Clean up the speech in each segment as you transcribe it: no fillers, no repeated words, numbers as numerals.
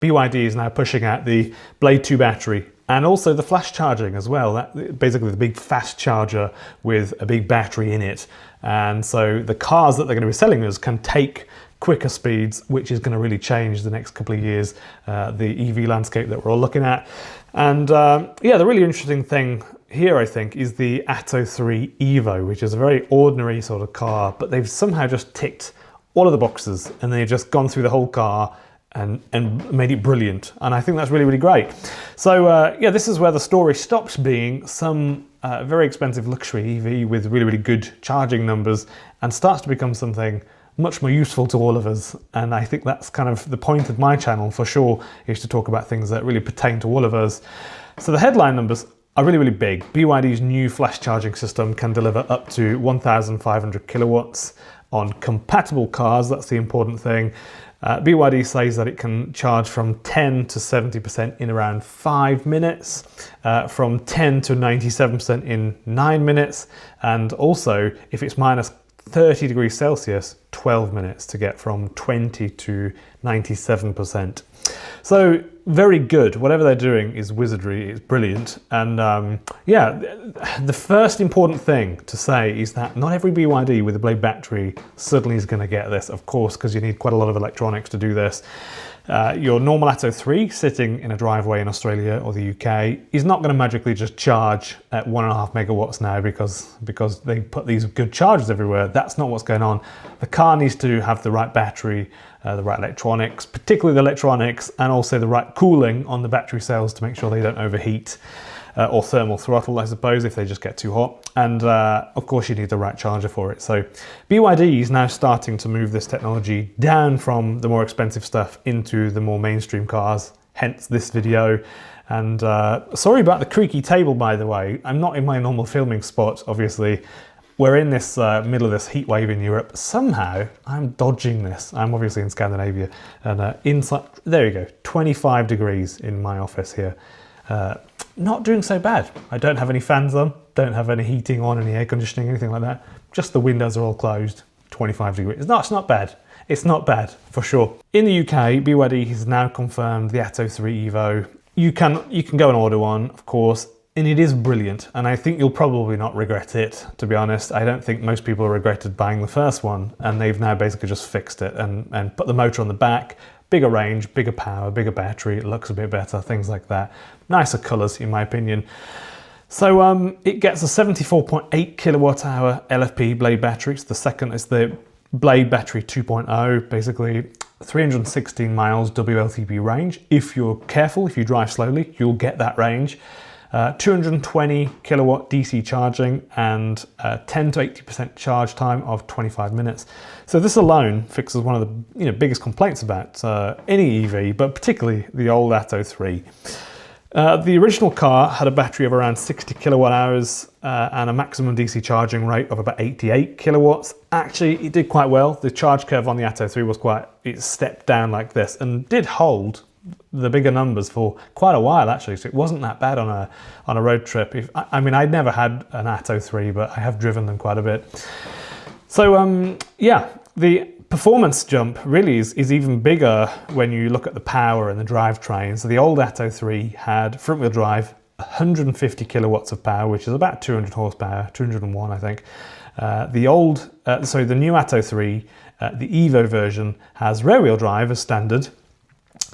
BYD is now pushing out the Blade 2 battery and also the flash charging as well. That basically the big fast charger with a big battery in it. And so the cars that they're going to be selling us can take quicker speeds, which is going to really change the next couple of years, the EV landscape that we're all looking at. And yeah, the really interesting thing here, I think, is the Atto 3 Evo, which is a very ordinary sort of car, but they've somehow just ticked all of the boxes and they've just gone through the whole car and made it brilliant. And I think that's really, really great. So yeah, this is where the story stops being some very expensive luxury EV with really, really good charging numbers and starts to become something much more useful to all of us. And I think that's kind of the point of my channel for sure, is to talk about things that really pertain to all of us. So the headline numbers are really, really big. BYD's new flash charging system can deliver up to 1,500 kilowatts on compatible cars. That's the important thing. BYD says that it can charge from 10 to 70% in around 5 minutes, from 10 to 97% in 9 minutes, and also if it's minus 30 degrees Celsius, 12 minutes to get from 20 to 97%. So very good. Whatever they're doing is wizardry. It's brilliant. And yeah, the first important thing to say is that not every BYD with a Blade battery suddenly is going to get this, of course, because you need quite a lot of electronics to do this. Your normal Atto 3 sitting in a driveway in Australia or the UK is not going to magically just charge at 1.5 megawatts now because they put these good chargers everywhere. That's not what's going on. The car needs to have the right battery, the right electronics, particularly the electronics, and also the right cooling on the battery cells to make sure they don't overheat. Or thermal throttle, I suppose, if they just get too hot. And of course you need the right charger for it. So BYD is now starting to move this technology down from the more expensive stuff into the more mainstream cars, hence this video. And sorry about the creaky table, by the way. I'm not in my normal filming spot, obviously. We're in this middle of this heat wave in Europe. Somehow I'm dodging this. I'm obviously in Scandinavia, and inside, there you go, 25 degrees in my office here. Not doing so bad. I don't have any fans on, don't have any heating on, any air conditioning, anything like that. Just the windows are all closed, 25 degrees. No, it's not bad. It's not bad, for sure. In the UK, BYD has now confirmed the Atto 3 Evo. You can go and order one, of course, and it is brilliant. And I think you'll probably not regret it, to be honest. I don't think most people regretted buying the first one, and they've now basically just fixed it and put the motor on the back. Bigger range, bigger power, bigger battery, it looks a bit better, things like that. Nicer colours, in my opinion. So it gets a 74.8 kilowatt hour LFP Blade battery. It's the Blade Battery 2.0, basically 316 miles WLTP range. If you're careful, if you drive slowly, you'll get that range. 220 kilowatt DC charging and 10 to 80% charge time of 25 minutes. So this alone fixes one of the biggest complaints about any EV, but particularly the old Atto 3. The original car had a battery of around 60 kilowatt hours and a maximum DC charging rate of about 88 kilowatts. Actually, it did quite well. The charge curve on the Atto 3 it stepped down like this and did hold the bigger numbers for quite a while, actually. So it wasn't that bad on a road trip. I mean, I'd never had an Atto 3, but I have driven them quite a bit. So yeah, the performance jump really is even bigger when you look at the power and the drivetrain. So the old Atto 3 had front wheel drive, 150 kilowatts of power, which is about 200 horsepower, 201 I think. The new Atto 3, the Evo version, has rear wheel drive as standard.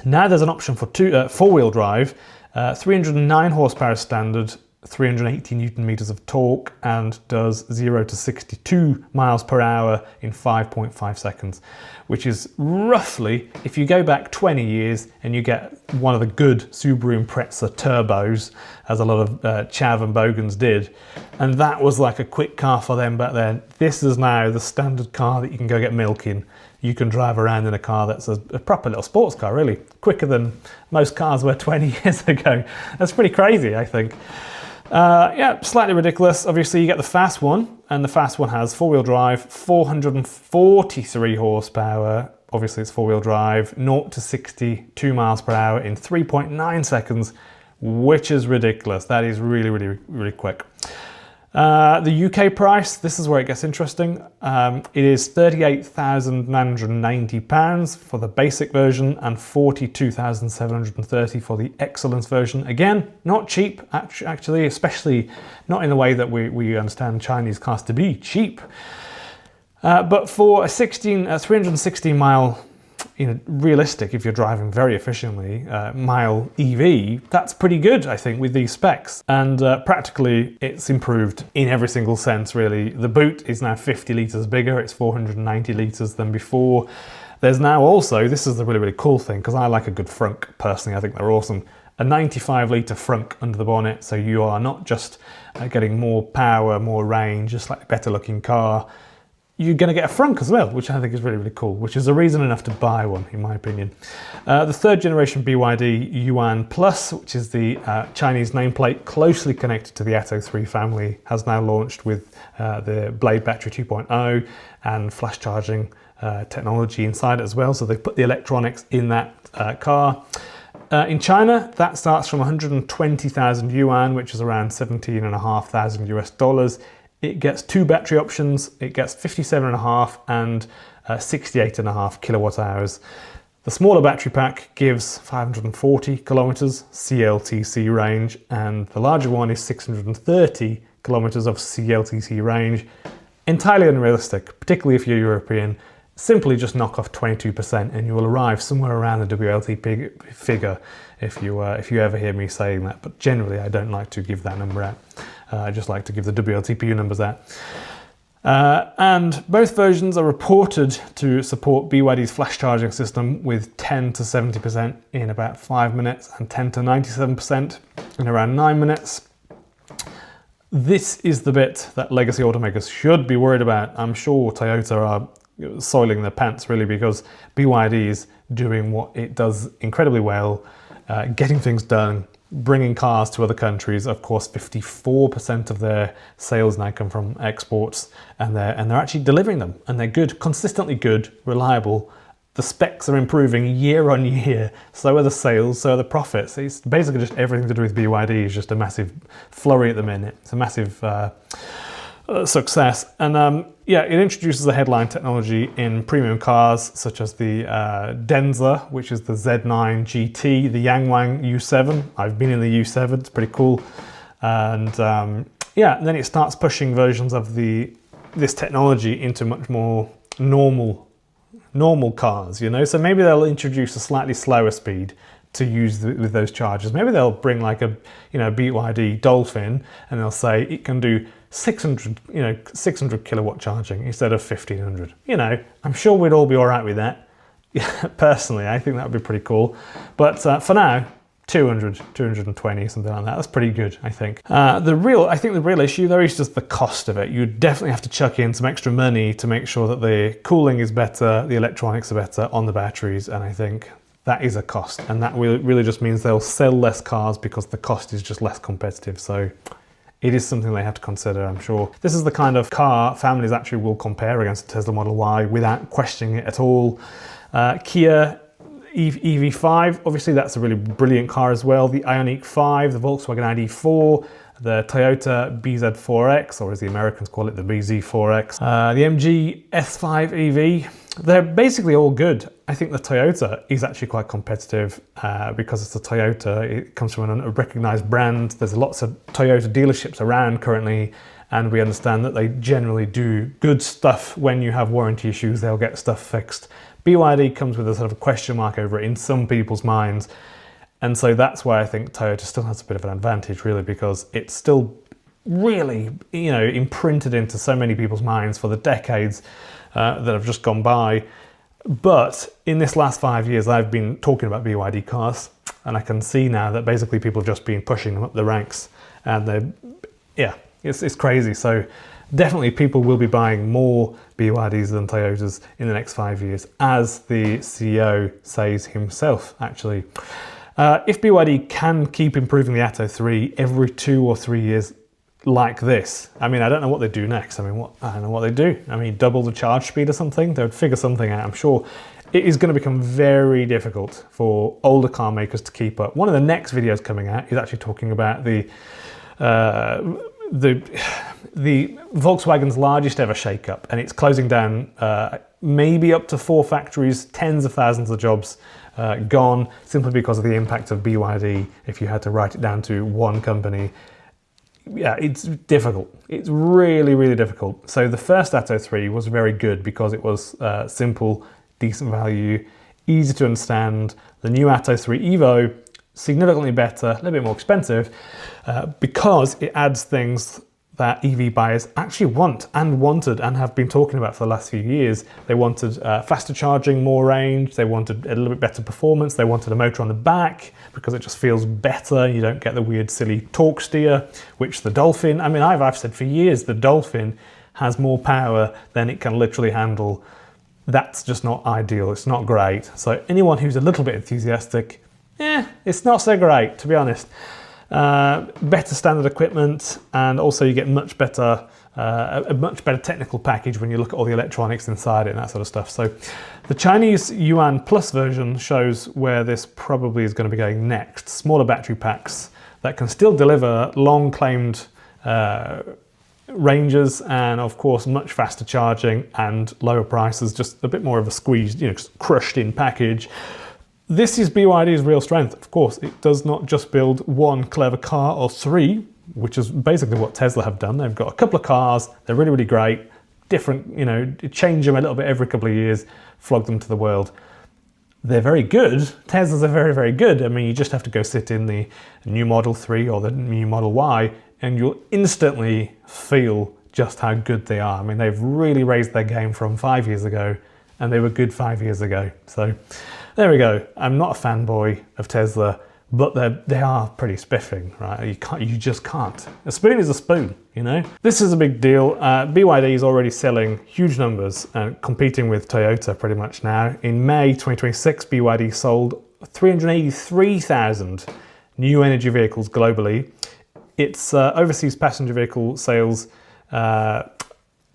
Now there's an option for four-wheel drive, 309 horsepower standard, 380 newton meters of torque, and does 0 to 62 miles per hour in 5.5 seconds, which is roughly, if you go back 20 years and you get one of the good Subaru Impreza turbos, as a lot of Chav and Bogans did, and that was like a quick car for them back then. This is now the standard car that you can go get milk in. You can drive around in a car that's a proper little sports car, really, quicker than most cars were 20 years ago. That's pretty crazy, I think. Yeah, slightly ridiculous. Obviously, you get the fast one, and the fast one has four-wheel drive, 443 horsepower. Obviously, it's four-wheel drive, 0 to 62 miles per hour in 3.9 seconds, which is ridiculous. That is really, really, really quick. The UK price, this is where it gets interesting. It is £38,990 for the basic version and £42,730 for the Excellence version. Again, not cheap, actually, especially not in the way that we understand Chinese cars to be cheap. But for a 316 mile, realistic, if you're driving very efficiently, mile EV, that's pretty good, I think, with these specs. And practically, it's improved in every single sense, really. The boot is now 50 litres bigger. It's 490 litres than before. There's now also, this is the really, really cool thing, because I like a good frunk, personally. I think they're awesome. A 95 litre frunk under the bonnet, so you are not just getting more power, more range, just like a better looking car. You're going to get a frunk as well, which I think is really, really cool, which is a reason enough to buy one, in my opinion. The third generation BYD Yuan Plus, which is the Chinese nameplate closely connected to the Atto 3 family, has now launched with the Blade Battery 2.0 and flash charging technology inside it as well. So they put the electronics in that car. In China, that starts from 120,000 yuan, which is around 17,500 US dollars. It gets two battery options. It gets 57.5 and 68.5 kilowatt hours. The smaller battery pack gives 540 kilometers CLTC range, and the larger one is 630 kilometers of CLTC range. Entirely unrealistic, particularly if you're European. Simply just knock off 22% and you will arrive somewhere around the WLTP figure if you ever hear me saying that. But generally, I don't like to give that number out. I just like to give the WLTP numbers out. And both versions are reported to support BYD's flash charging system with 10 to 70% in about 5 minutes and 10 to 97% in around 9 minutes. This is the bit that legacy automakers should be worried about. I'm sure Toyota are soiling their pants, really, because BYD is doing what it does incredibly well, getting things done, bringing cars to other countries. Of course, 54% of their sales now come from exports, and they're actually delivering them, and they're good, consistently good, reliable. The specs are improving year on year, so are the sales, so are the profits. It's basically just everything to do with BYD is just a massive flurry at the minute. It's a massive success. And it introduces the headline technology in premium cars such as the Denza, which is the Z9 GT, the Yangwang U7. I've been in the U7, it's pretty cool. And then it starts pushing versions of this technology into much more normal cars, So maybe they'll introduce a slightly slower speed to use with those chargers. Maybe they'll bring like a BYD Dolphin, and they'll say it can do 600 kilowatt charging instead of 1500. I'm sure we'd all be all right with that. Personally, I think that would be pretty cool. But for now, 200, 220, something like that. That's pretty good, I think. The real issue though is just the cost of it. You definitely have to chuck in some extra money to make sure that the cooling is better, the electronics are better on the batteries, and I think that is a cost. And that really just means they'll sell less cars because the cost is just less competitive. So it is something they have to consider, I'm sure. This is the kind of car families actually will compare against the Tesla Model Y without questioning it at all. Kia EV5, obviously that's a really brilliant car as well. The Ioniq 5, the Volkswagen ID4, the Toyota BZ4X, or as the Americans call it, the BZ4X, the MG S5 EV. They're basically all good. I think the Toyota is actually quite competitive because it's a Toyota. It comes from a recognized brand. There's lots of Toyota dealerships around currently, and we understand that they generally do good stuff. When you have warranty issues, they'll get stuff fixed. BYD comes with a sort of a question mark over it in some people's minds. And so that's why I think Toyota still has a bit of an advantage, really, because it's still really, imprinted into so many people's minds for the decades that have just gone by. But in this last 5 years, I've been talking about BYD cars, and I can see now that basically people have just been pushing them up the ranks, and it's crazy. So definitely people will be buying more BYDs than Toyotas in the next 5 years, as the CEO says himself, actually. If BYD can keep improving the Atto 3 every 2 or 3 years like this, I don't know what they do next. I don't know what they do. Double the charge speed or something? They would figure something out, I'm sure. It is going to become very difficult for older car makers to keep up. One of the next videos coming out is actually talking about the the Volkswagen's largest ever shakeup, and it's closing down maybe up to 4 factories, tens of thousands of jobs gone, simply because of the impact of BYD. If you had to write it down to one company, yeah, it's difficult. It's really, really difficult. So the first Atto 3 was very good because it was simple, decent value, easy to understand. The new Atto 3 Evo, significantly better, a little bit more expensive, because it adds things that EV buyers actually want and wanted and have been talking about for the last few years. They wanted faster charging, more range, they wanted a little bit better performance, they wanted a motor on the back because it just feels better, you don't get the weird silly torque steer, which the Dolphin, I mean I've said for years the Dolphin has more power than it can literally handle. That's just not ideal, it's not great. So anyone who's a little bit enthusiastic, it's not so great, to be honest. Better standard equipment, and also you get much better, a much better technical package when you look at all the electronics inside it and that sort of stuff. So the Chinese Yuan Plus version shows where this probably is going to be going next. Smaller battery packs that can still deliver long claimed ranges, and of course much faster charging and lower prices, just a bit more of a squeezed, crushed in package. This is BYD's real strength. Of course, it does not just build one clever car or 3, which is basically what Tesla have done. They've got a couple of cars, they're really, really great, different, change them a little bit every couple of years, flog them to the world. They're very good. Teslas are very, very good. I mean, you just have to go sit in the new Model 3 or the new Model Y, and you'll instantly feel just how good they are. I mean, they've really raised their game from 5 years ago, and they were good 5 years ago. So there we go. I'm not a fanboy of Tesla, but they are pretty spiffing, right? You just can't. A spoon is a spoon, This is a big deal. BYD is already selling huge numbers and competing with Toyota pretty much now. In May 2026, BYD sold 383,000 new energy vehicles globally. Its overseas passenger vehicle sales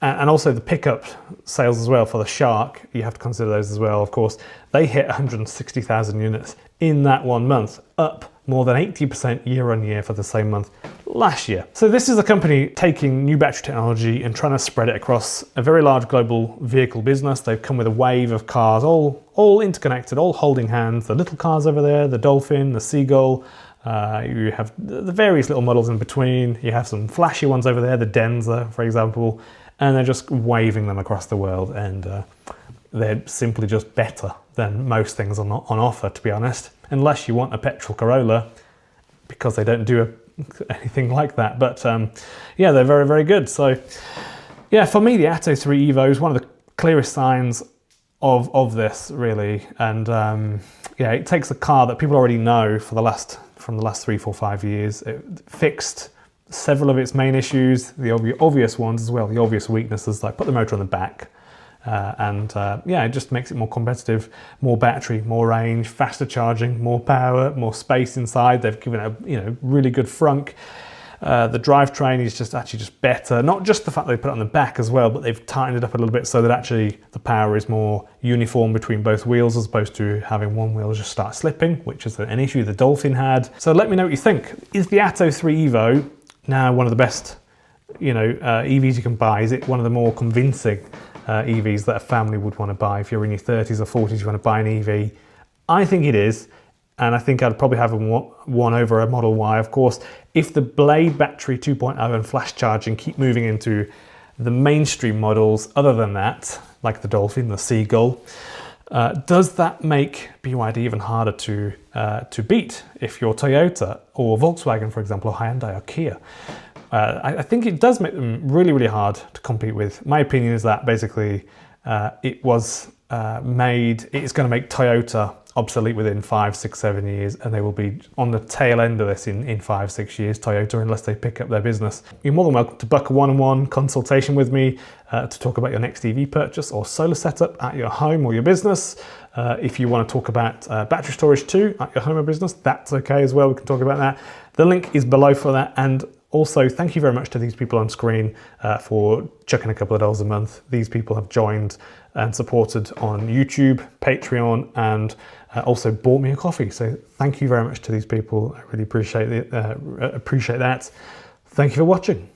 and also the pickup sales as well for the Shark, you have to consider those as well, of course. They hit 160,000 units in that 1 month, up more than 80% year on year for the same month last year. So this is a company taking new battery technology and trying to spread it across a very large global vehicle business. They've come with a wave of cars, all interconnected, all holding hands. The little cars over there, the Dolphin, the Seagull, you have the various little models in between. You have some flashy ones over there, the Denza, for example, and they're just waving them across the world, and they're simply just better than most things on offer, to be honest, unless you want a petrol Corolla, because they don't do anything like that. But yeah, they're very, very good. So yeah, for me, the Atto 3 Evo is one of the clearest signs of this, really. And yeah, it takes a car that people already know from the last 3, 4, 5 years. It fixed several of its main issues, the obvious ones as well, the obvious weaknesses, like put the motor on the back, yeah, it just makes it more competitive, more battery, more range, faster charging, more power, more space inside. They've given it a really good frunk. The drivetrain is just better. Not just the fact that they put it on the back as well, but they've tightened it up a little bit so that actually the power is more uniform between both wheels, as opposed to having one wheel just start slipping, which is an issue the Dolphin had. So let me know what you think. Is the Atto 3 Evo now one of the best EVs you can buy? Is it one of the more convincing EVs that a family would want to buy? If you're in your 30s or 40s, you want to buy an EV. I think it is. And I think I'd probably have one over a Model Y. Of course, if the Blade Battery 2.0 and flash charging keep moving into the mainstream models, other than that, like the Dolphin, the Seagull, does that make BYD even harder to beat if you're Toyota or Volkswagen, for example, or Hyundai or Kia? I think it does make them really, really hard to compete with. My opinion is that basically it's going to make Toyota obsolete within 5, 6, 7 years, and they will be on the tail end of this in 5, 6 years, Toyota, unless they pick up their business. You're more than welcome to book a one-on-one consultation with me to talk about your next EV purchase or solar setup at your home or your business. If you want to talk about battery storage too at your home or business, that's okay as well. We can talk about that. The link is below for that. And also, thank you very much to these people on screen for chucking a couple of dollars a month. These people have joined and supported on YouTube, Patreon, and also bought me a coffee. So thank you very much to these people. I really appreciate that. Thank you for watching.